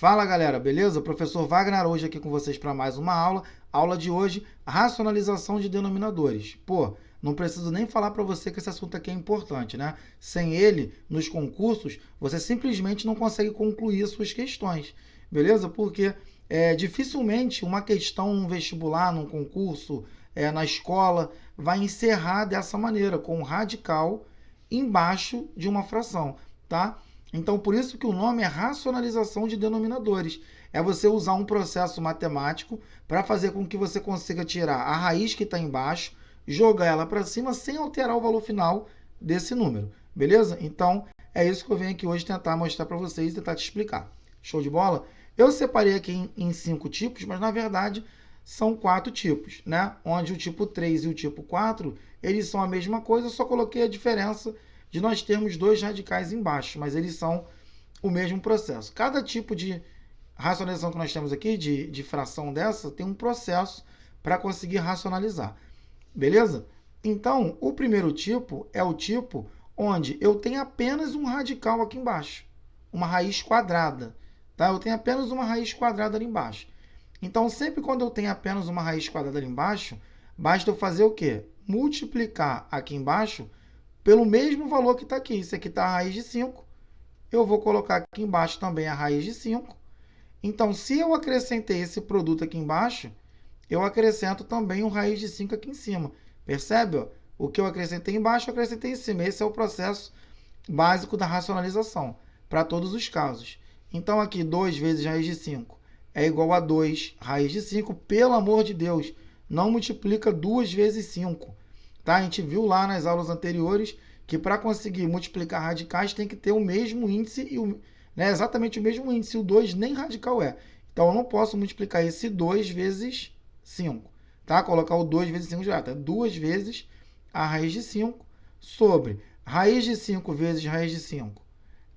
Fala galera, beleza? Professor Wagner hoje aqui com vocês para mais uma aula. Aula de hoje, racionalização de denominadores. Pô, não preciso nem falar para você que esse assunto aqui é importante, né? Sem ele, nos concursos, você simplesmente não consegue concluir as suas questões, beleza? Porque dificilmente uma questão num vestibular, num concurso, na escola, vai encerrar dessa maneira, com um radical embaixo de uma fração, tá? Então, por isso que o nome é racionalização de denominadores. É você usar um processo matemático para fazer com que você consiga tirar a raiz que está embaixo, jogar ela para cima sem alterar o valor final desse número. Beleza? Então, é isso que eu venho aqui hoje tentar mostrar para vocês e tentar te explicar. Show de bola? Eu separei aqui em 5 tipos, mas na verdade são 4 tipos, né? Onde o tipo 3 e o tipo 4, eles são a mesma coisa, eu só coloquei a diferença de nós termos dois radicais embaixo, mas eles são o mesmo processo. Cada tipo de racionalização que nós temos aqui, de fração dessa, tem um processo para conseguir racionalizar. Beleza? Então, o primeiro tipo é o tipo onde eu tenho apenas um radical aqui embaixo, uma raiz quadrada. Tá? Eu tenho apenas uma raiz quadrada ali embaixo. Então, sempre quando eu tenho apenas uma raiz quadrada ali embaixo, basta eu fazer o quê? Multiplicar aqui embaixo pelo mesmo valor que está aqui. Isso aqui está a raiz de 5. Eu vou colocar aqui embaixo também a raiz de 5. Então, se eu acrescentei esse produto aqui embaixo, eu acrescento também o raiz de 5 aqui em cima. Percebe? Ó? O que eu acrescentei embaixo, eu acrescentei em cima. Esse é o processo básico da racionalização, para todos os casos. Então, aqui, 2 vezes raiz de 5 é igual a 2 raiz de 5. Pelo amor de Deus, não multiplica 2 vezes 5. Tá? A gente viu lá nas aulas anteriores que para conseguir multiplicar radicais tem que ter o mesmo índice, exatamente o mesmo índice. O 2 nem radical é. Então, eu não posso multiplicar esse 2 vezes 5. Tá? Colocar o 2 vezes 5 direto. É 2 vezes a raiz de 5 sobre raiz de 5 vezes raiz de 5.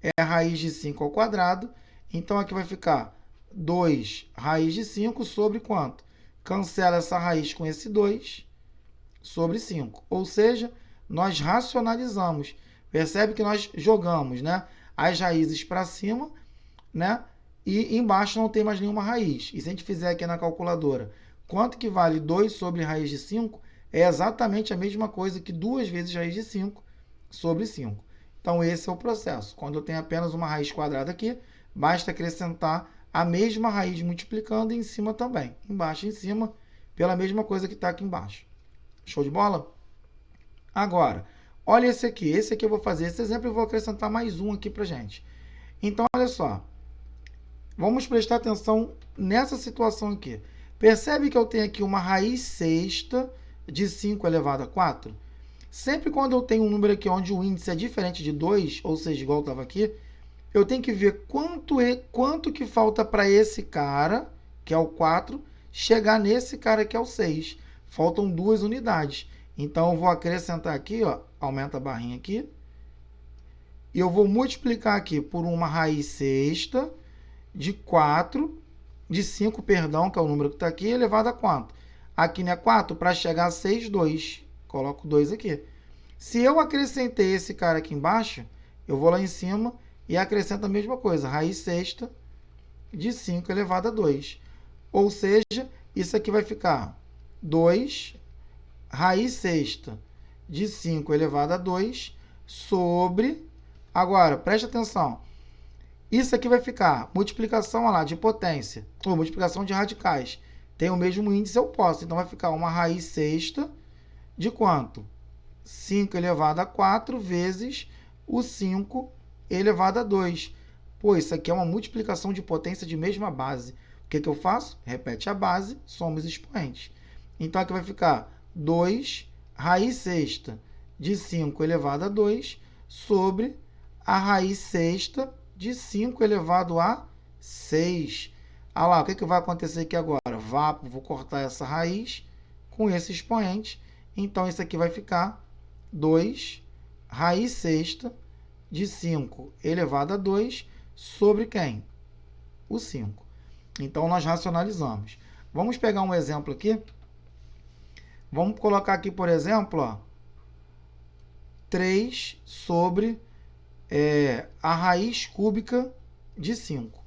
É a raiz de 5 ao quadrado. Então, aqui vai ficar 2 raiz de 5 sobre quanto? Cancela essa raiz com esse 2 sobre 5. Ou seja, nós racionalizamos. Percebe que nós jogamos, né, as raízes para cima, né, e embaixo não tem mais nenhuma raiz. E se a gente fizer aqui na calculadora, quanto que vale 2 sobre raiz de 5? É exatamente a mesma coisa que 2 vezes raiz de 5 sobre 5. Então, esse é o processo. Quando eu tenho apenas uma raiz quadrada aqui, basta acrescentar a mesma raiz multiplicando e em cima também. Embaixo e em cima, pela mesma coisa que está aqui embaixo. Show de bola? Agora, olha esse aqui. Esse aqui eu vou fazer esse exemplo e vou acrescentar mais um aqui para gente. Então, olha só. Vamos prestar atenção nessa situação aqui. Percebe que eu tenho aqui uma raiz sexta de 5 elevado a 4? Sempre quando eu tenho um número aqui onde o índice é diferente de 2, ou seja, igual estava aqui, eu tenho que ver quanto que falta para esse cara, que é o 4, chegar nesse cara que é o 6. Faltam 2 unidades. Então, eu vou acrescentar aqui, ó, aumenta a barrinha aqui. E eu vou multiplicar aqui por uma raiz sexta de 4, de 5, perdão, que é o número que está aqui, elevado a quanto? Aqui não é 4, para chegar a 6, 2. Coloco 2 aqui. Se eu acrescentei esse cara aqui embaixo, eu vou lá em cima e acrescento a mesma coisa. Raiz sexta de 5 elevado a 2. Ou seja, isso aqui vai ficar 2 raiz sexta de 5 elevado a 2 sobre... Agora, preste atenção. Isso aqui vai ficar multiplicação lá, de potência, ou multiplicação de radicais. Tem o mesmo índice, eu posso. Então, vai ficar uma raiz sexta de quanto? 5 elevado a 4 vezes o 5 elevado a 2. Pô, isso aqui é uma multiplicação de potência de mesma base. O que eu faço? Repete a base, soma os expoentes. Então, aqui vai ficar 2 raiz sexta de 5 elevado a 2 sobre a raiz sexta de 5 elevado a 6. Ah lá, o que vai acontecer aqui agora? Vou cortar essa raiz com esse expoente. Então, isso aqui vai ficar 2 raiz sexta de 5 elevado a 2 sobre quem? O 5. Então, nós racionalizamos. Vamos pegar um exemplo aqui. Vamos colocar aqui, por exemplo, ó, 3 sobre a raiz cúbica de 5.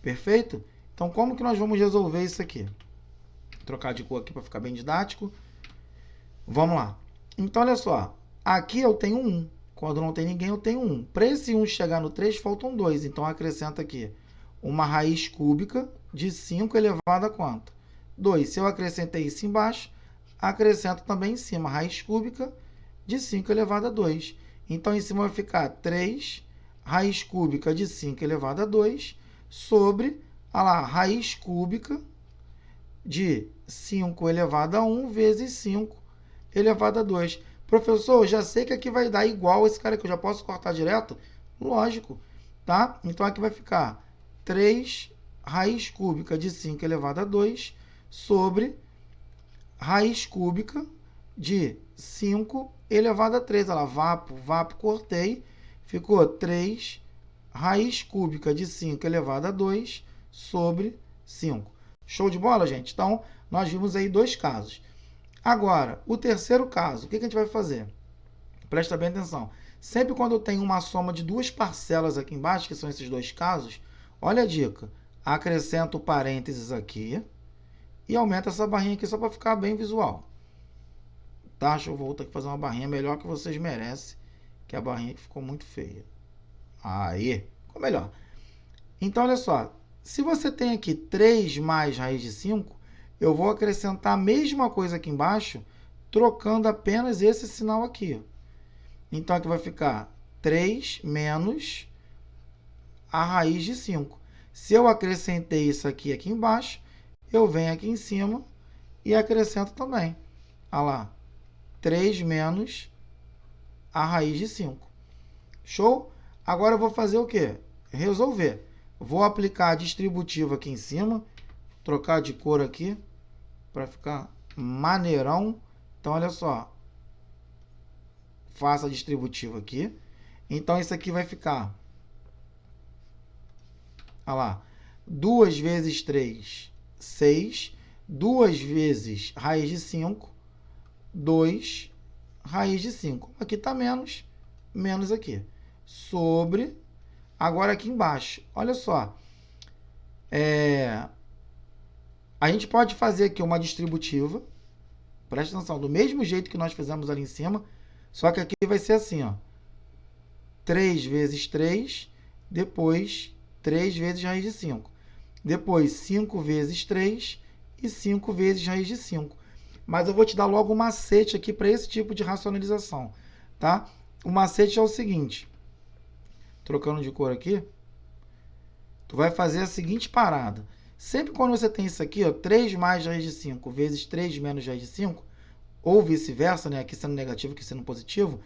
Perfeito? Então, como que nós vamos resolver isso aqui? Vou trocar de cor aqui para ficar bem didático. Vamos lá. Então, olha só. Aqui eu tenho 1. Quando não tem ninguém, eu tenho 1. Para esse 1 chegar no 3, faltam 2. Então, acrescenta aqui uma raiz cúbica de 5 elevado a quanto? 2. Se eu acrescentei isso embaixo, acrescento também em cima. Raiz cúbica de 5 elevado a 2. Então, em cima vai ficar 3 raiz cúbica de 5 elevado a 2 sobre, olha lá, raiz cúbica de 5 elevado a 1 vezes 5 elevado a 2. Professor, eu já sei que aqui vai dar igual esse cara aqui. Eu já posso cortar direto? Lógico, tá? Então, aqui vai ficar 3 raiz cúbica de 5 elevado a 2 sobre raiz cúbica de 5 elevado a 3. Olha lá, vapo, cortei. Ficou 3 raiz cúbica de 5 elevado a 2 sobre 5. Show de bola, gente? Então, nós vimos aí 2 casos. Agora, o terceiro caso, o que a gente vai fazer? Presta bem atenção. Sempre quando eu tenho uma soma de 2 parcelas aqui embaixo, que são esses 2 casos, olha a dica. Acrescento parênteses aqui e aumenta essa barrinha aqui só para ficar bem visual. Tá? Deixa eu voltar aqui fazer uma barrinha melhor que vocês merecem, que a barrinha ficou muito feia. Aí, ficou melhor. Então, olha só. Se você tem aqui 3 mais raiz de 5, eu vou acrescentar a mesma coisa aqui embaixo, trocando apenas esse sinal aqui. Então, aqui vai ficar 3 menos a raiz de 5. Se eu acrescentei isso aqui embaixo, eu venho aqui em cima e acrescento também. Olha lá, 3 menos a raiz de 5. Show? Agora eu vou fazer o quê? Resolver. Vou aplicar a distributiva aqui em cima, trocar de cor aqui, para ficar maneirão. Então, olha só. Faço a distributiva aqui. Então, isso aqui vai ficar, olha lá, 2 vezes 3, 6. 2 vezes raiz de 5, 2 raiz de 5. Aqui está menos, menos aqui. Sobre, agora aqui embaixo, olha só. A gente pode fazer aqui uma distributiva. Presta atenção, do mesmo jeito que nós fizemos ali em cima, só que aqui vai ser assim, ó. 3 vezes 3, depois 3 vezes raiz de 5. Depois 5 vezes 3 e 5 vezes raiz de 5. Mas eu vou te dar logo um macete aqui para esse tipo de racionalização, tá? O macete é o seguinte. Trocando de cor aqui, tu vai fazer a seguinte parada. Sempre quando você tem isso aqui, ó, 3 mais raiz de 5 vezes 3 menos raiz de 5, ou vice-versa, né? Aqui sendo negativo, aqui sendo positivo,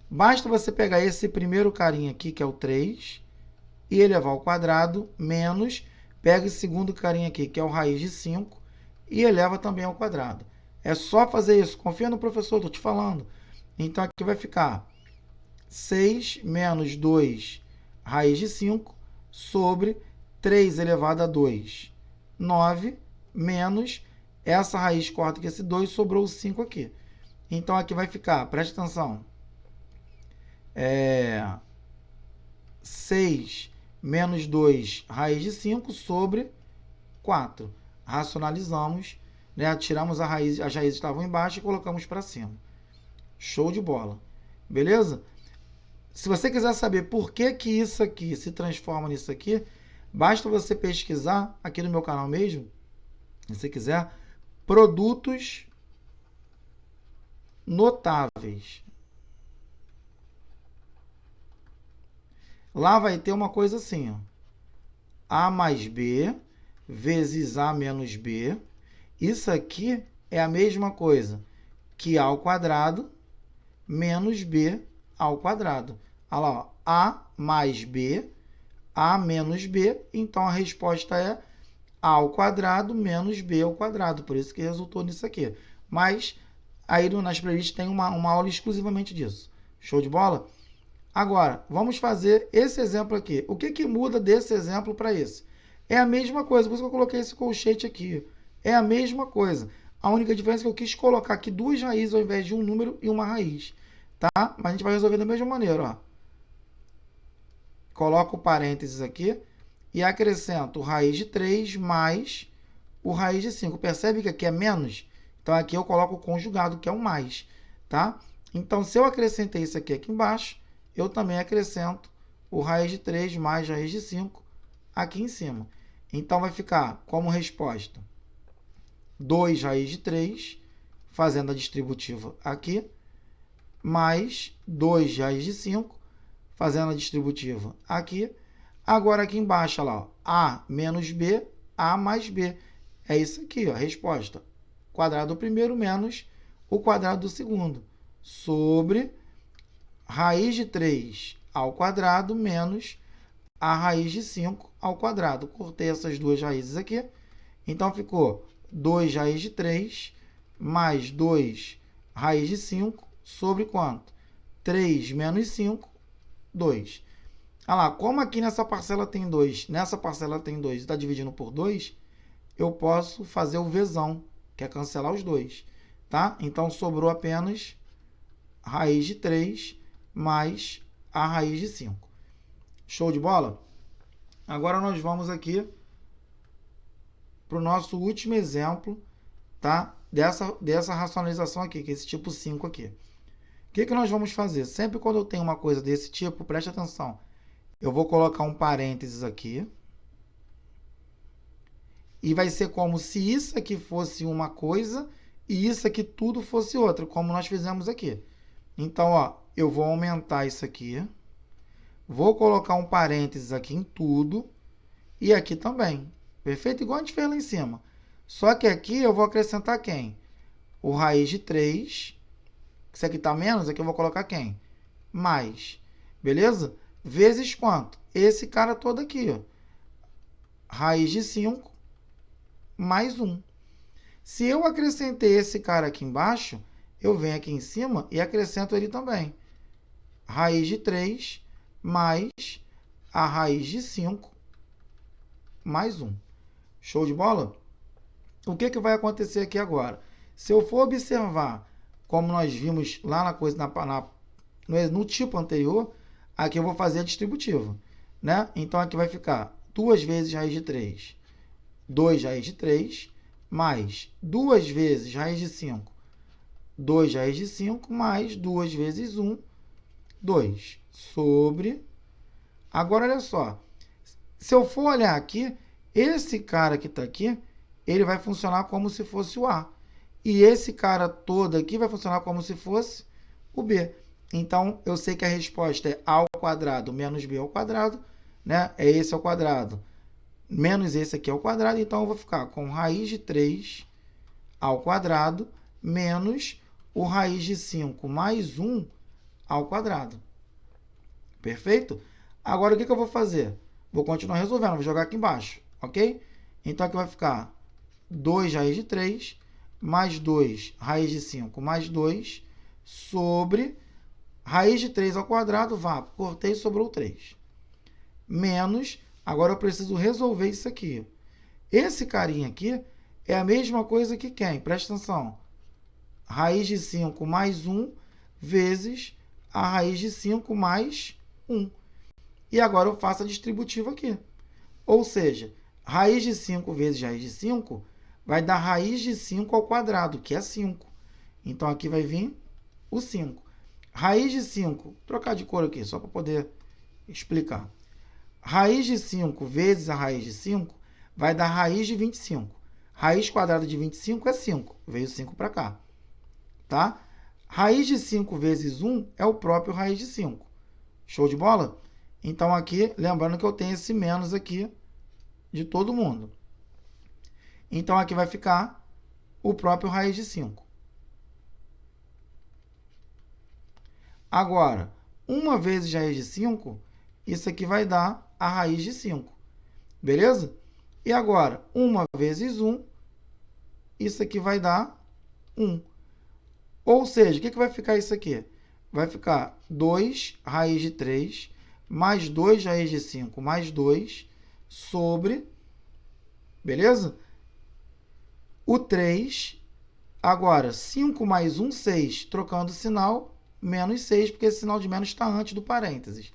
basta você pegar esse primeiro carinha aqui, que é o 3, e elevar ao quadrado, menos, pega esse segundo carinha aqui, que é o raiz de 5, e eleva também ao quadrado. É só fazer isso. Confia no professor, estou te falando. Então, aqui vai ficar 6 menos 2 raiz de 5 sobre 3 elevado a 2, 9, menos essa raiz corta aqui, esse 2, sobrou o 5 aqui. Então, aqui vai ficar, presta atenção, 6 menos 2 raiz de 5 sobre 4. Racionalizamos, né? Tiramos a raiz, as raízes estavam embaixo e colocamos para cima. Show de bola. Beleza? Se você quiser saber por que que isso aqui se transforma nisso aqui, basta você pesquisar aqui no meu canal mesmo, se você quiser, produtos notáveis. Lá vai ter uma coisa assim, ó. A mais B vezes A menos B. Isso aqui é a mesma coisa que A ao quadrado menos B ao quadrado. Olha lá, ó. A mais B, A menos B. Então, a resposta é A ao quadrado menos B ao quadrado. Por isso que resultou nisso aqui. Mas, aí nas playlists tem uma aula exclusivamente disso. Show de bola? Agora, vamos fazer esse exemplo aqui. O que muda desse exemplo para esse? É a mesma coisa, por isso que eu coloquei esse colchete aqui. É a mesma coisa. A única diferença é que eu quis colocar aqui 2 raízes ao invés de um número e uma raiz. Tá? Mas a gente vai resolver da mesma maneira. Ó. Coloco o parênteses aqui. e acrescento o raiz de 3 mais o raiz de 5. Percebe que aqui é menos? Então, aqui eu coloco o conjugado, que é o mais, tá? Então, se eu acrescentei isso aqui embaixo, eu também acrescento o raiz de 3 mais raiz de 5 aqui em cima. Então, vai ficar como resposta 2 raiz de 3, fazendo a distributiva aqui, mais 2 raiz de 5, fazendo a distributiva aqui. Agora, aqui embaixo, olha lá, ó, A menos B, A mais B. É isso aqui, ó, a resposta. Quadrado do primeiro menos o quadrado do segundo. Sobre raiz de 3 ao quadrado menos a raiz de 5 ao quadrado. Cortei essas duas raízes aqui. Então, ficou 2 raiz de 3 mais 2 raiz de 5 sobre quanto? 3 menos 5, 2. Olha lá, como aqui nessa parcela tem 2, nessa parcela tem 2 e está dividindo por 2, eu posso fazer o Vzão, que é cancelar os 2. Tá? Então, sobrou apenas raiz de 3 mais a raiz de 5. Show de bola? Agora nós vamos aqui para o nosso último exemplo, tá? Dessa racionalização aqui, que é esse tipo 5 aqui. O que nós vamos fazer? Sempre quando eu tenho uma coisa desse tipo, preste atenção. Eu vou colocar um parênteses aqui. E vai ser como se isso aqui fosse uma coisa e isso aqui tudo fosse outra, como nós fizemos aqui. Então, ó, eu vou aumentar isso aqui. Vou colocar um parênteses aqui em tudo. E aqui também. Perfeito? Igual a gente fez lá em cima. Só que aqui eu vou acrescentar quem? O raiz de 3. Isso aqui está menos, aqui eu vou colocar quem? Mais. Beleza? Vezes quanto? Esse cara todo aqui, ó. Raiz de 5 mais 1. Se eu acrescentei esse cara aqui embaixo, eu venho aqui em cima e acrescento ele também. Raiz de 3 mais a raiz de 5 mais 1. Show de bola? O que vai acontecer aqui agora? Se eu for observar, como nós vimos lá na coisa, no tipo anterior, aqui eu vou fazer a distributiva, né? Então, aqui vai ficar 2 vezes raiz de 3, 2 raiz de 3, mais 2 vezes raiz de 5, 2 raiz de 5, mais 2 vezes 1, 2, sobre... Agora, olha só. Se eu for olhar aqui, esse cara que está aqui, ele vai funcionar como se fosse o A. E esse cara todo aqui vai funcionar como se fosse o B. Então, eu sei que a resposta é A ao quadrado menos B ao quadrado, né? É esse ao quadrado menos esse aqui ao quadrado. Então, eu vou ficar com raiz de 3 ao quadrado menos o raiz de 5 mais 1 ao quadrado. Perfeito? Agora, o que eu vou fazer? Vou continuar resolvendo, vou jogar aqui embaixo, ok? Então, aqui vai ficar 2 raiz de 3 mais 2 raiz de 5 mais 2 sobre raiz de 3 ao quadrado, cortei e sobrou 3. Menos, agora eu preciso resolver isso aqui. Esse carinha aqui é a mesma coisa que quem? Presta atenção. Raiz de 5 mais 1 vezes a raiz de 5 mais 1. E agora eu faço a distributiva aqui. Ou seja, raiz de 5 vezes raiz de 5 vai dar raiz de 5 ao quadrado, que é 5. Então, aqui vai vir o 5. Raiz de 5, vou trocar de cor aqui, só para poder explicar. Raiz de 5 vezes a raiz de 5 vai dar raiz de 25. Raiz quadrada de 25 é 5. Veio 5 para cá. Tá? Raiz de 5 vezes 1 é o próprio raiz de 5. Show de bola? Então, aqui, lembrando que eu tenho esse menos aqui de todo mundo. Então, aqui vai ficar o próprio raiz de 5. Agora, 1 vezes raiz de 5, isso aqui vai dar a raiz de 5. Beleza? E agora, 1 vezes 1, isso aqui vai dar 1. Ou seja, o que vai ficar isso aqui? Vai ficar 2 raiz de 3 mais 2 raiz de 5 mais 2 sobre, beleza? O 3, agora 5 mais 1, 6, trocando o sinal, menos 6, porque esse sinal de menos está antes do parênteses.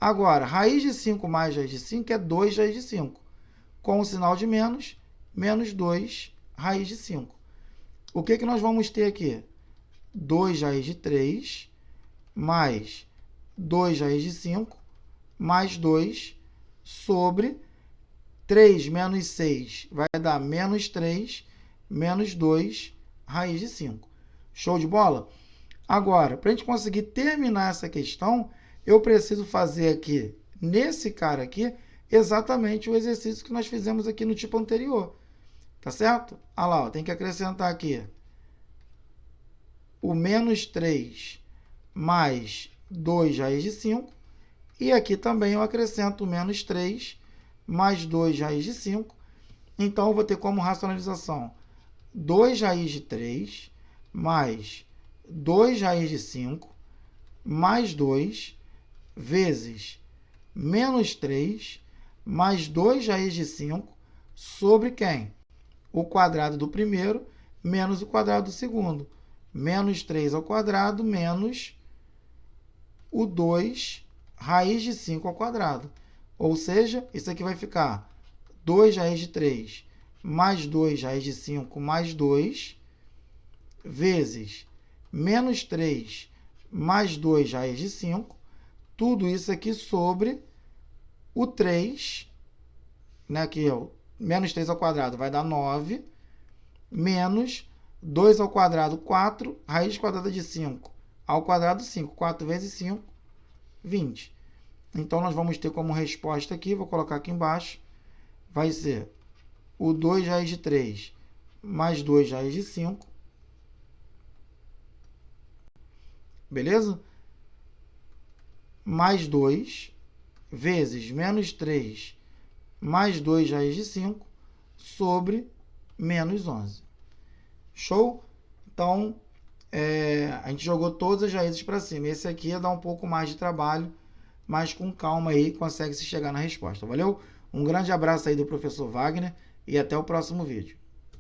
Agora, raiz de 5 mais raiz de 5 é 2 raiz de 5. Com o sinal de menos, menos 2 raiz de 5. O que nós vamos ter aqui? 2 raiz de 3 mais 2 raiz de 5 mais 2 sobre 3 menos 6 vai dar menos 3 menos 2 raiz de 5. Show de bola? Agora, para a gente conseguir terminar essa questão, eu preciso fazer aqui, nesse cara aqui, exatamente o exercício que nós fizemos aqui no tipo anterior. Tá certo? Olha lá, ó, tem que acrescentar aqui o menos 3 mais 2 raiz de 5. E aqui também eu acrescento o menos 3 mais 2 raiz de 5. Então, eu vou ter como racionalização 2 raiz de 3 mais 2 raiz de 5 mais 2 vezes menos 3 mais 2 raiz de 5 sobre quem? O quadrado do primeiro menos o quadrado do segundo. Menos 3 ao quadrado menos o 2 raiz de 5 ao quadrado. Ou seja, isso aqui vai ficar 2 raiz de 3 mais 2 raiz de 5 mais 2 vezes menos 3 mais 2 raiz de 5. Tudo isso aqui sobre o 3, né, aqui é o menos 3 ao quadrado vai dar 9, menos 2 ao quadrado, 4, raiz quadrada de 5 ao quadrado, 5. 4 vezes 5, 20. Então, nós vamos ter como resposta aqui, vou colocar aqui embaixo, vai ser o 2 raiz de 3 mais 2 raiz de 5. Beleza? Mais 2 vezes menos 3 mais 2 raiz de 5 sobre menos 11. Show? Então, a gente jogou todas as raízes para cima. Esse aqui ia dar um pouco mais de trabalho, mas com calma aí consegue se chegar na resposta. Valeu? Um grande abraço aí do professor Wagner e até o próximo vídeo.